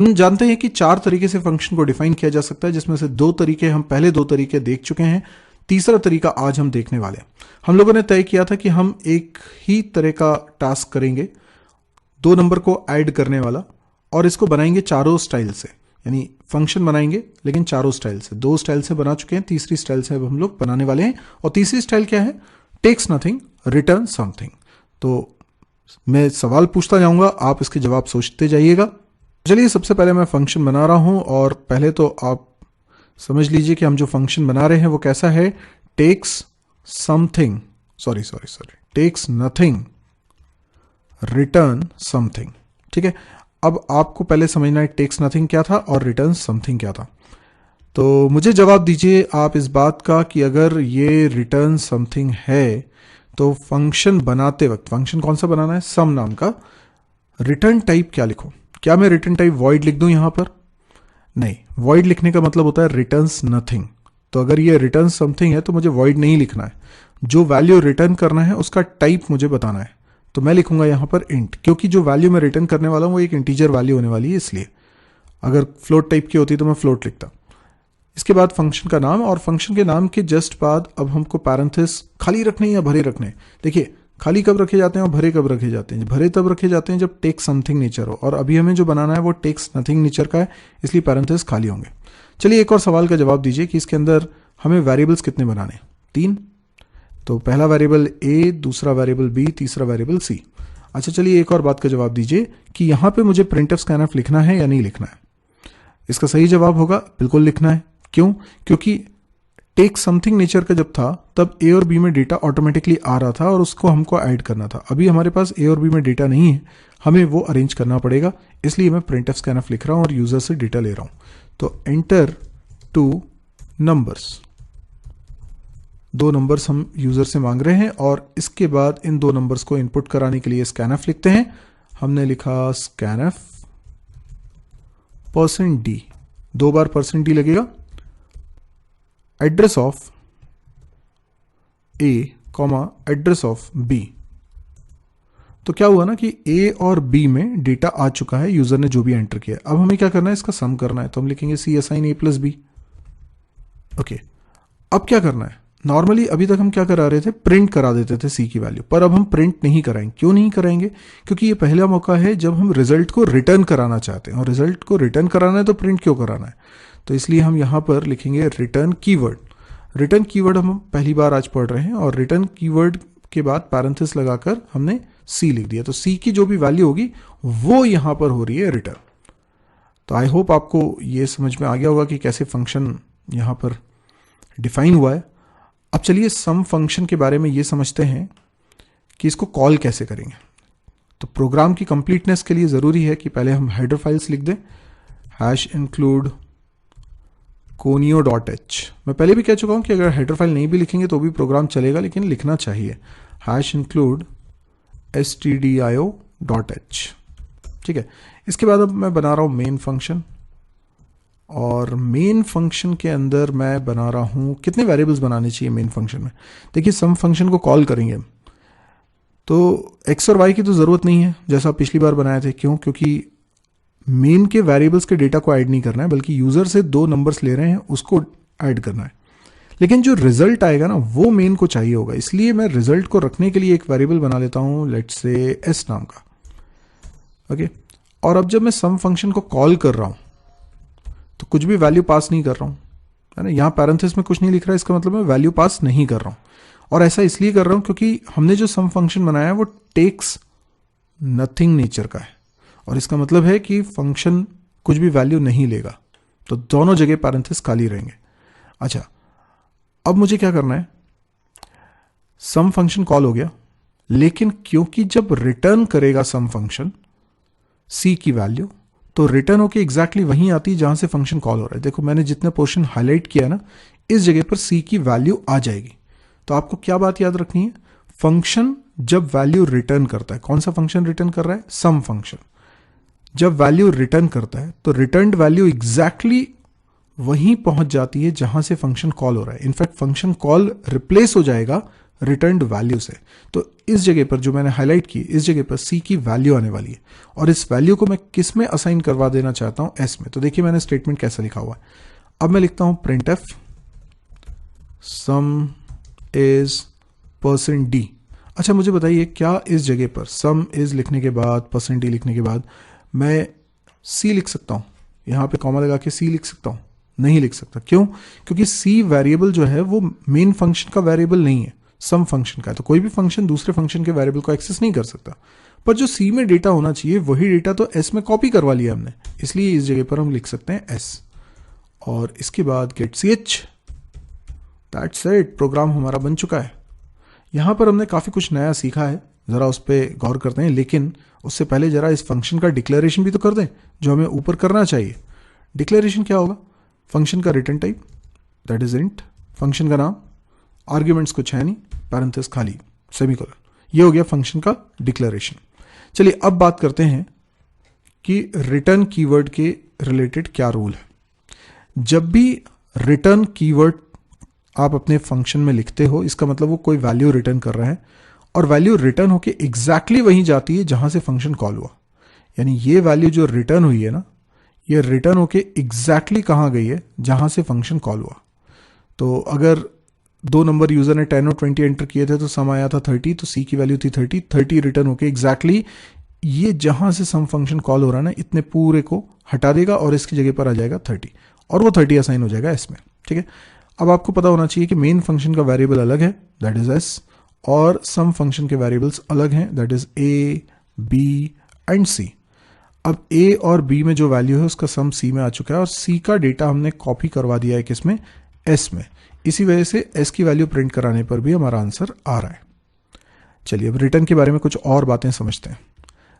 हम जानते हैं कि 4 तरीके से फंक्शन को डिफाइन किया जा सकता है, जिसमें से 2 तरीके हम पहले 2 तरीके देख चुके हैं। तीसरा तरीका आज हम देखने वाले हैं। हम लोगों ने तय किया था कि हम एक ही तरह का टास्क करेंगे, 2 नंबर को ऐड करने वाला, और इसको बनाएंगे चारों स्टाइल से, यानी फंक्शन बनाएंगे लेकिन चारों स्टाइल से। 2 स्टाइल से बना चुके हैं, तीसरी स्टाइल से अब हम लोग बनाने वाले हैं। और तीसरी स्टाइल क्या है? Takes nothing return something. तो मैं सवाल पूछता जाऊंगा, आप इसके जवाब सोचते जाइएगा। चलिए, सबसे पहले मैं फंक्शन बना रहा हूं, और पहले तो आप समझ लीजिए कि हम जो फंक्शन बना रहे हैं वो कैसा है। Takes something, takes nothing return something. ठीक है, अब आपको पहले समझना है टेक्स नथिंग क्या था और रिटर्न समथिंग क्या था। तो मुझे जवाब दीजिए आप इस बात का कि अगर ये रिटर्न समथिंग है तो फंक्शन बनाते वक्त, फंक्शन कौन सा बनाना है? सम नाम का। रिटर्न टाइप क्या लिखूं? क्या मैं रिटर्न टाइप वॉइड लिख दूं यहां पर? नहीं, वॉइड लिखने का मतलब होता है रिटर्न्स नथिंग। तो अगर ये रिटर्न समथिंग है तो मुझे वॉइड नहीं लिखना है, जो वैल्यू रिटर्न करना है उसका टाइप मुझे बताना है। तो मैं लिखूंगा यहां पर इंट, क्योंकि जो वैल्यू मैं रिटर्न करने वाला हूं वो एक इंटीजर वैल्यू होने वाली है, इसलिए। अगर फ्लोट टाइप की होती तो मैं फ्लोट लिखता। इसके बाद फंक्शन का नाम, और फंक्शन के नाम के जस्ट बाद अब हमको पैरेंथेसिस खाली रखने या भरे रखने। देखिए, खाली कब रखे जाते हैं और भरे कब रखे जाते हैं? भरे तब रखे जाते हैं जब टेक्स समथिंग नेचर हो, और अभी हमें जो बनाना है वो टेक्स नथिंग नेचर का है, इसलिए पैरेंथेसिस खाली होंगे। चलिए, एक और सवाल का जवाब दीजिए कि इसके अंदर हमें वेरिएबल्स कितने बनाने? 3। तो पहला वेरिएबल ए, दूसरा वेरिएबल बी, तीसरा वेरिएबल सी। अच्छा, चलिए एक और बात का जवाब दीजिए कि यहां पे मुझे प्रिंटफ स्कैनफ लिखना है या नहीं लिखना है? इसका सही जवाब होगा बिल्कुल लिखना है। क्यों? क्योंकि टेक समथिंग नेचर का जब था तब ए और बी में डेटा ऑटोमेटिकली आ रहा था और उसको हमको ऐड करना था। अभी हमारे पास ए और बी में डेटा नहीं है, हमें वो अरेंज करना पड़ेगा, इसलिए मैं प्रिंटफ स्कैनफ लिख रहा हूं और यूजर से डेटा ले रहा हूं। तो एंटर 2 नंबर्स, 2 नंबर्स हम यूजर से मांग रहे हैं, और इसके बाद इन 2 नंबर्स को इनपुट कराने के लिए स्कैनफ लिखते हैं। हमने लिखा स्कैनफ %d, 2 बार %d लगेगा। Address of A comma address of B. तो क्या हुआ ना कि ए और बी में डेटा आ चुका है, यूजर ने जो भी एंटर किया। अब हमें क्या करना है? इसका सम करना है, तो हम लिखेंगे सी असाइन ए प्लस बी। ओके, अब क्या करना है? नॉर्मली अभी तक हम क्या करा रहे थे? प्रिंट करा देते थे सी की वैल्यू, पर अब हम प्रिंट नहीं कराएंगे। क्यों नहीं कराएंगे? क्योंकि ये पहला मौका है जब हम रिजल्ट को रिटर्न कराना चाहते हैं, और रिजल्ट को रिटर्न कराना है तो प्रिंट क्यों कराना है? तो इसलिए हम यहां पर लिखेंगे रिटर्न कीवर्ड। रिटर्न कीवर्ड हम पहली बार आज पढ़ रहे हैं, और रिटर्न कीवर्ड के बाद पैरेंथेसिस लगाकर हमने सी लिख दिया। तो सी की जो भी वैल्यू होगी वो यहां पर हो रही है रिटर्न। तो आई होप आपको ये समझ में आ गया होगा कि कैसे फंक्शन यहां पर डिफाइन हुआ है। अब चलिए सम फंक्शन के बारे में ये समझते हैं कि इसको कॉल कैसे करेंगे। तो प्रोग्राम की कंप्लीटनेस के लिए जरूरी है कि पहले हम हेडर फाइल्स लिख दें। #include conio.h। मैं पहले भी कह चुका हूं कि अगर हेडर फाइल नहीं भी लिखेंगे तो भी प्रोग्राम चलेगा, लेकिन लिखना चाहिए #include stdio.h। ठीक है, इसके बाद अब मैं बना रहा हूं मेन फंक्शन, और मेन फंक्शन के अंदर मैं बना रहा हूं कितने वेरिएबल्स बनाने चाहिए मेन फंक्शन में। देखिए, सम फंक्शन को कॉल करेंगे हम, तो एक्स और वाई की तो जरूरत नहीं है जैसा पिछली बार बनाए थे। क्यों? क्योंकि मेन के वेरिएबल्स के डेटा को ऐड नहीं करना है, बल्कि यूजर से 2 नंबर्स ले रहे हैं उसको ऐड करना है। लेकिन जो रिजल्ट आएगा ना वो मेन को चाहिए होगा, इसलिए मैं रिजल्ट को रखने के लिए एक वेरिएबल बना लेता हूं, लेट्स से एस नाम का। ओके, और अब जब मैं सम फंक्शन को कॉल कर रहा हूं तो कुछ भी वैल्यू पास नहीं कर रहा हूं, है ना। यहां पैरेंथेसिस में कुछ नहीं लिख रहा है, इसका मतलब मैं वैल्यू पास नहीं कर रहा हूं। और ऐसा इसलिए कर रहा हूं क्योंकि हमने जो सम फंक्शन बनाया है वो टेक्स नथिंग नेचर का है, और इसका मतलब है कि फंक्शन कुछ भी वैल्यू नहीं लेगा, तो दोनों जगह पैरेंथेसिस खाली रहेंगे। अच्छा, अब मुझे क्या करना है? सम फंक्शन कॉल हो गया, लेकिन क्योंकि जब रिटर्न करेगा सम फंक्शन सी की वैल्यू, तो रिटर्न होके एग्जैक्टली वहीं आती है जहां से फंक्शन कॉल हो रहा है। देखो, मैंने जितने पोर्शन हाईलाइट किया ना, इस जगह पर सी की वैल्यू आ जाएगी। तो आपको क्या बात याद रखनी है? फंक्शन जब वैल्यू रिटर्न करता है, कौन सा फंक्शन रिटर्न कर रहा है? सम फंक्शन। जब वैल्यू रिटर्न करता है तो रिटर्न्ड वैल्यू एग्जैक्टली वहीं पहुंच जाती है जहां से फंक्शन कॉल हो रहा है। इनफैक्ट फंक्शन कॉल रिप्लेस हो जाएगा रिटर्न्ड वैल्यू से। तो इस जगह पर जो मैंने हाईलाइट की, इस जगह पर सी की वैल्यू आने वाली है और इस वैल्यू को मैं किस में असाइन करवा देना चाहता हूं, एस में। तो देखिए मैंने स्टेटमेंट कैसा लिखा हुआ है। अब मैं लिखता हूं printf सम इज %d। अच्छा मुझे बताइए क्या इस जगह पर सम इज लिखने के बाद, %d लिखने के बाद मैं c लिख सकता हूं, यहां पे कॉमा लगा के c लिख सकता हूं? नहीं लिख सकता। क्यों? क्योंकि c वेरिएबल जो है वो मेन फंक्शन का वेरिएबल नहीं है, सम फंक्शन का है। तो कोई भी फंक्शन दूसरे फंक्शन के वेरिएबल को एक्सेस नहीं कर सकता। पर जो c में डेटा होना चाहिए वही डेटा तो s में कॉपी करवा लिया हमने, इसलिए इस जगह पर हम लिख सकते हैं s और इसके बाद get ch। That's it, program हमारा बन चुका है। यहां पर हमने काफी कुछ नया सीखा है, जरा उस पर गौर करते हैं। लेकिन उससे पहले जरा इस फंक्शन का डिक्लेरेशन भी तो कर दें जो हमें ऊपर करना चाहिए। डिक्लेरेशन क्या होगा? फंक्शन का return type that is int, function का नाम, आर्ग्यूमेंट्स कुछ है नहीं, पैरेंथेसिस खाली, सेमीकोलन। ये हो गया फंक्शन का डिक्लेरेशन। चलिए अब बात करते हैं कि रिटर्न कीवर्ड के रिलेटेड क्या रूल है। जब भी रिटर्न कीवर्ड आप अपने फंक्शन में लिखते हो, इसका मतलब वो कोई वैल्यू रिटर्न कर रहा है और वैल्यू रिटर्न होके एग्जैक्टली वहीं जाती है जहां से फंक्शन कॉल हुआ। यानी ये वैल्यू जो रिटर्न हुई है ना, ये रिटर्न होके एग्जैक्टली कहां गई है? जहां से फंक्शन कॉल हुआ। तो अगर 2 नंबर यूजर ने 10 और 20 एंटर किए थे तो सम आया था 30, तो सी की वैल्यू थी 30 रिटर्न होके एग्जैक्टली ये जहां से सम फंक्शन कॉल हो रहा है ना, इतने पूरे को हटा देगा और इसकी जगह पर आ जाएगा 30 और वो 30 असाइन हो जाएगा इसमें। ठीक है, अब आपको पता होना चाहिए कि मेन फंक्शन का वेरिएबल अलग है दैट इज एस, और सम फंक्शन के वेरिएबल्स अलग हैं that is a, b and c. अब ए और बी में जो वैल्यू है उसका सम सी में आ चुका है और सी का डेटा हमने कॉपी करवा दिया है किसमें? एस में। इसी वजह से एस की वैल्यू प्रिंट कराने पर भी हमारा आंसर आ रहा है। चलिए अब रिटर्न के बारे में कुछ और बातें समझते हैं।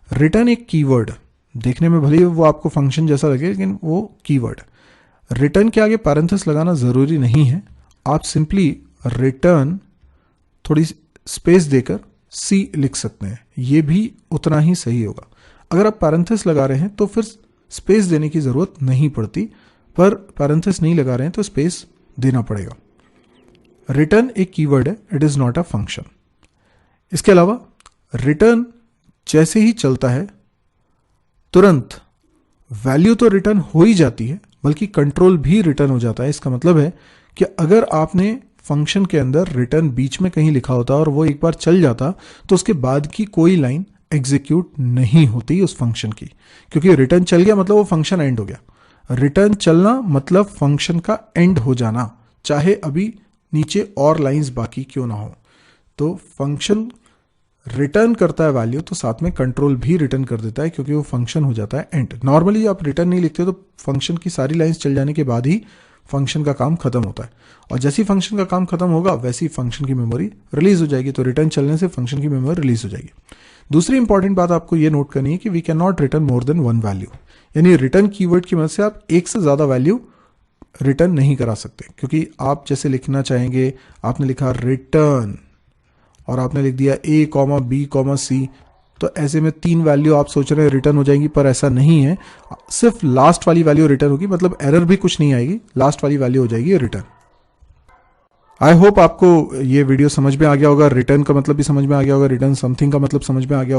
रिटर्न एक कीवर्ड, देखने में भले वो आपको फंक्शन जैसा लगे लेकिन वो कीवर्ड। रिटर्न के आगे पैरेंथेसिस लगाना जरूरी नहीं है, आप सिंपली रिटर्न थोड़ी स्पेस देकर सी लिख सकते हैं, ये भी उतना ही सही होगा। अगर आप पैरेंथेसिस लगा रहे हैं तो फिर स्पेस देने की जरूरत नहीं पड़ती, पर पैरेंथेसिस नहीं लगा रहे हैं तो स्पेस देना पड़ेगा। रिटर्न एक कीवर्ड है, it is not a function. इसके अलावा रिटर्न जैसे ही चलता है तुरंत वैल्यू तो रिटर्न हो ही जाती है, बल्कि कंट्रोल भी रिटर्न हो जाता है। इसका मतलब है कि अगर आपने फंक्शन के अंदर रिटर्न बीच में कहीं लिखा होता और वो एक बार चल जाता तो उसके बाद की कोई लाइन एग्जीक्यूट नहीं होती उस फंक्शन की, क्योंकि रिटर्न चल गया मतलब वो फंक्शन एंड हो गया। रिटर्न चलना मतलब फंक्शन का एंड हो जाना, चाहे अभी नीचे और लाइंस बाकी क्यों ना हो। तो फंक्शन रिटर्न करता है वैल्यू तो साथ में कंट्रोल भी रिटर्न कर देता है, क्योंकि वो फंक्शन हो जाता है एंड। नॉर्मली आप रिटर्न नहीं लिखते तो फंक्शन की सारी लाइंस चल जाने के बाद ही फंक्शन का काम खत्म होता है, और जैसे ही फंक्शन का काम खत्म होगा वैसे ही फंक्शन की मेमोरी रिलीज हो जाएगी। तो रिटर्न चलने से फंक्शन की मेमोरी रिलीज हो जाएगी। दूसरी इंपॉर्टेंट बात आपको ये नोट करनी है कि we can not return more than 1 value, यानी रिटर्न कीवर्ड की मदद से आप एक से ज्यादा वैल्यू रिटर्न नहीं करा सकते। क्योंकि आप जैसे लिखना चाहेंगे, आपने लिखा रिटर्न और आपने लिख दिया a, b, c, तो ऐसे में 3 वैल्यू आप सोच रहे हैं रिटर्न हो जाएंगी, पर ऐसा नहीं है। सिर्फ लास्ट वाली वैल्यू रिटर्न होगी, मतलब एरर भी कुछ नहीं आएगी, लास्ट वाली वैल्यू हो जाएगी रिटर्न। आई होप आपको ये वीडियो समझ में आ गया होगा, रिटर्न का मतलब भी समझ में आ गया होगा, रिटर्न समथिंग का मतलब समझ में आ गया होगा।